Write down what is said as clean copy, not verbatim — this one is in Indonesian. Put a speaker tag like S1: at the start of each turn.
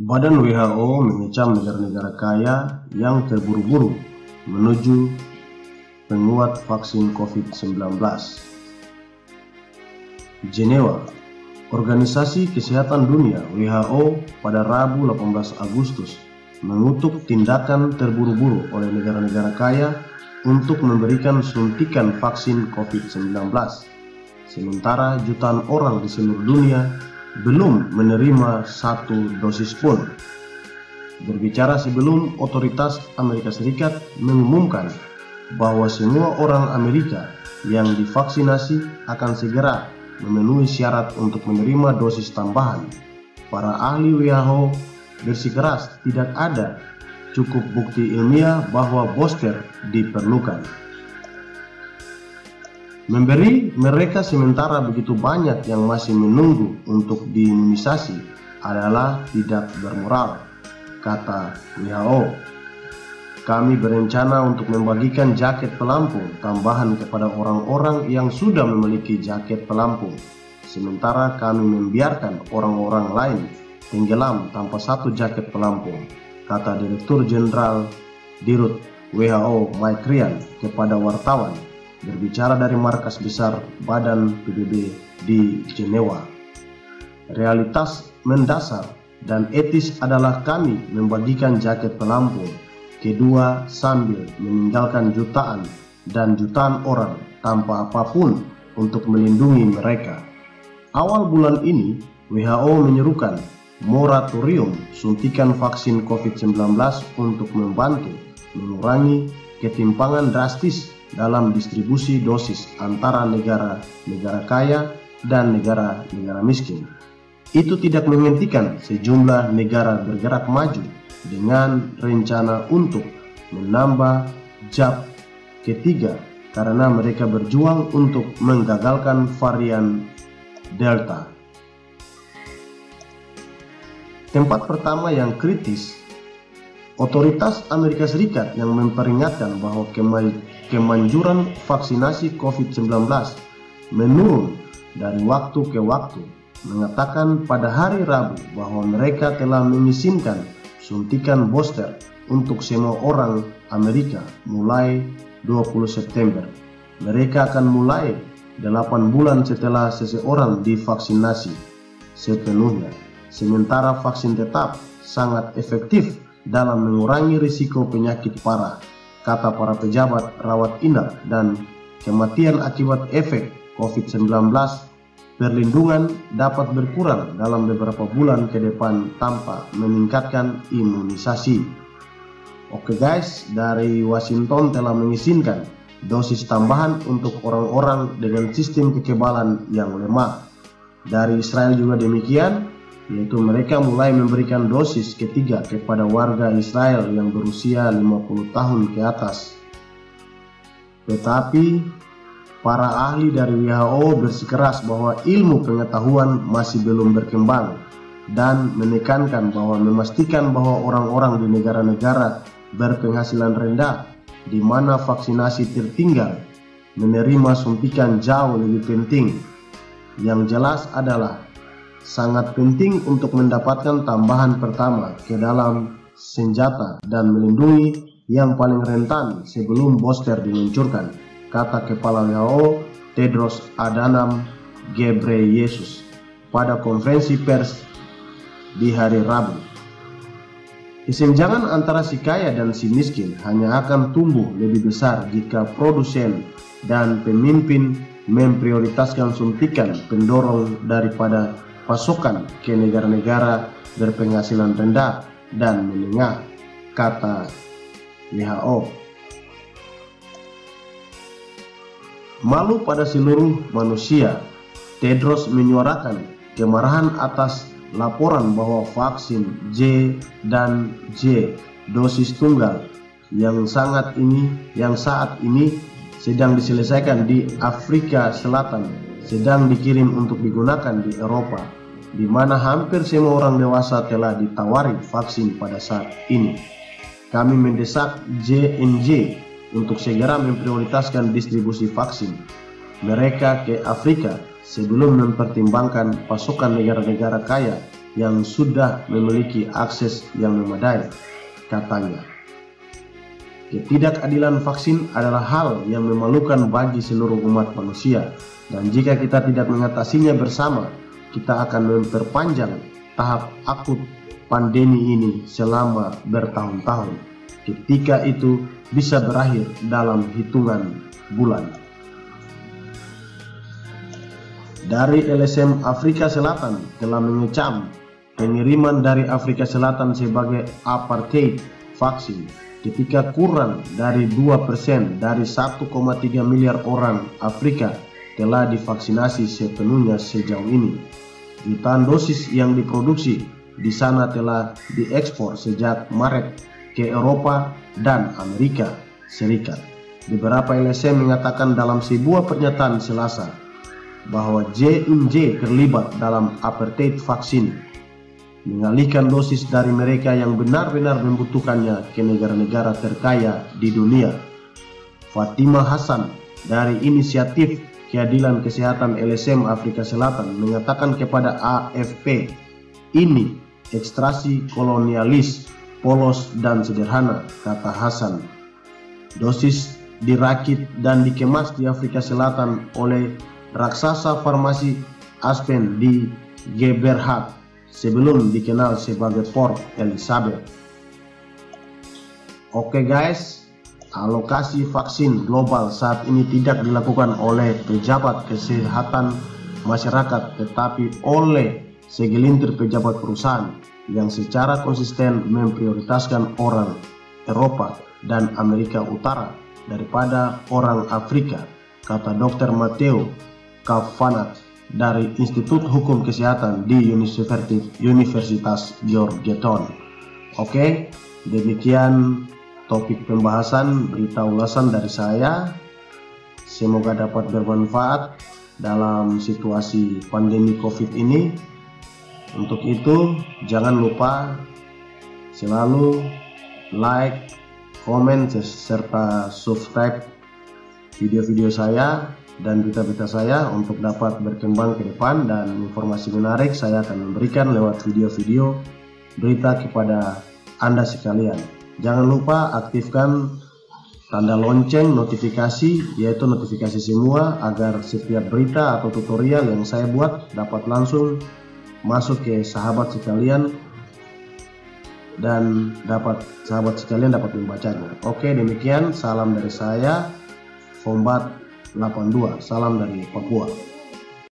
S1: Badan WHO mengecam negara-negara kaya yang terburu-buru menuju penguat vaksin COVID-19. Jenewa, Organisasi Kesehatan Dunia WHO pada Rabu 18 Agustus mengutuk tindakan terburu-buru oleh negara-negara kaya untuk memberikan suntikan vaksin COVID-19, sementara jutaan orang di seluruh dunia belum menerima satu dosis pun. Berbicara sebelum otoritas Amerika Serikat mengumumkan bahwa semua orang Amerika yang divaksinasi akan segera memenuhi syarat untuk menerima dosis tambahan, para ahli WHO bersikeras tidak ada cukup bukti ilmiah bahwa booster diperlukan. Memberi mereka sementara begitu banyak yang masih menunggu untuk diimunisasi adalah tidak bermoral, kata WHO. Kami berencana untuk membagikan jaket pelampung tambahan kepada orang-orang yang sudah memiliki jaket pelampung, sementara kami membiarkan orang-orang lain tenggelam tanpa satu jaket pelampung, kata Direktur Jenderal Dirut WHO Mike Ryan kepada wartawan berbicara dari markas besar Badan PBB di Jenewa. Realitas mendasar dan etis adalah kami membagikan jaket pelampung kedua sambil meninggalkan jutaan dan jutaan orang tanpa apapun untuk melindungi mereka. Awal bulan ini, WHO menyerukan moratorium suntikan vaksin COVID-19 untuk membantu mengurangi ketimpangan drastis dalam distribusi dosis antara negara-negara kaya dan negara-negara miskin. Itu tidak menghentikan sejumlah negara bergerak maju dengan rencana untuk menambah jab ketiga karena mereka berjuang untuk menggagalkan varian Delta. Tempat pertama yang kritis, otoritas Amerika Serikat yang memperingatkan bahwa kemanjuran vaksinasi COVID-19 menurun dari waktu ke waktu, mengatakan pada hari Rabu bahwa mereka telah mengizinkan suntikan booster untuk semua orang Amerika mulai 20 September. Mereka akan mulai 8 bulan setelah seseorang divaksinasi sepenuhnya, sementara vaksin tetap sangat efektif dalam mengurangi risiko penyakit parah, kata para pejabat rawat inap dan kematian akibat efek COVID-19. Perlindungan dapat berkurang dalam beberapa bulan ke depan tanpa meningkatkan imunisasi. Oke guys, dari Washington telah mengizinkan dosis tambahan untuk orang-orang dengan sistem kekebalan yang lemah. Dari Israel juga demikian, yaitu mereka mulai memberikan dosis ketiga kepada warga Israel yang berusia 50 tahun ke atas. Tetapi para ahli dari WHO bersikeras bahwa ilmu pengetahuan masih belum berkembang dan menekankan bahwa memastikan bahwa orang-orang di negara-negara berpenghasilan rendah di mana vaksinasi tertinggal menerima suntikan jauh lebih penting. Yang jelas adalah sangat penting untuk mendapatkan tambahan pertama ke dalam senjata dan melindungi yang paling rentan sebelum booster diluncurkan, kata Kepala WHO Tedros Adhanom Ghebreyesus pada konferensi pers di hari Rabu. Kesenjangan antara si kaya dan si miskin hanya akan tumbuh lebih besar jika produsen dan pemimpin memprioritaskan suntikan pendorong daripada pasokan ke negara-negara berpenghasilan rendah dan menengah, kata WHO. Malu pada seluruh manusia, Tedros menyuarakan kemarahan atas laporan bahwa vaksin J dan J dosis tunggal yang saat ini sedang diselesaikan di Afrika Selatan sedang dikirim untuk digunakan di Eropa, di mana hampir semua orang dewasa telah ditawari vaksin pada saat ini. Kami mendesak J&J untuk segera memprioritaskan distribusi vaksin mereka ke Afrika sebelum mempertimbangkan pasokan negara-negara kaya yang sudah memiliki akses yang memadai, katanya. Ketidakadilan vaksin adalah hal yang memalukan bagi seluruh umat manusia, dan jika kita tidak mengatasinya bersama, kita akan memperpanjang tahap akut pandemi ini selama bertahun-tahun. Ketika itu bisa berakhir dalam hitungan bulan. Dari LSM Afrika Selatan telah mengecam pengiriman dari Afrika Selatan sebagai apartheid vaksin ketika kurang dari 2% dari 1,3 miliar orang Afrika telah divaksinasi sepenuhnya sejauh ini. Jutaan dosis yang diproduksi di sana telah diekspor sejak Maret ke Eropa dan Amerika Serikat. Beberapa LSM mengatakan dalam sebuah pernyataan Selasa bahwa J&J terlibat dalam apartheid vaksin, mengalihkan dosis dari mereka yang benar-benar membutuhkannya ke negara-negara terkaya di dunia. Fatima Hassan dari Inisiatif Keadilan Kesehatan LSM Afrika Selatan mengatakan kepada AFP, ini ekstraksi kolonialis, polos dan sederhana, kata Hassan. Dosis dirakit dan dikemas di Afrika Selatan oleh raksasa farmasi Aspen di Geberhard sebelum dikenal sebagai Port Elizabeth. Oke guys, alokasi vaksin global saat ini tidak dilakukan oleh pejabat kesehatan masyarakat, tetapi oleh segelintir pejabat perusahaan yang secara konsisten memprioritaskan orang Eropa dan Amerika Utara daripada orang Afrika, kata Dr. Matteo Kavanagh dari Institut Hukum Kesehatan di Universitas Georgetown. Oke, demikian topik pembahasan berita ulasan dari saya. Semoga dapat bermanfaat dalam situasi pandemi COVID ini. Untuk itu, jangan lupa selalu like, komen, serta subscribe video-video saya dan berita-berita saya untuk dapat berkembang ke depan, dan informasi menarik saya akan memberikan lewat video-video berita kepada Anda sekalian. Jangan lupa aktifkan tanda lonceng notifikasi, yaitu notifikasi semua, agar setiap berita atau tutorial yang saya buat dapat langsung masuk ke sahabat sekalian dan sahabat sekalian dapat membacanya. Oke, demikian salam dari saya, Fombat 82, salam dari Papua.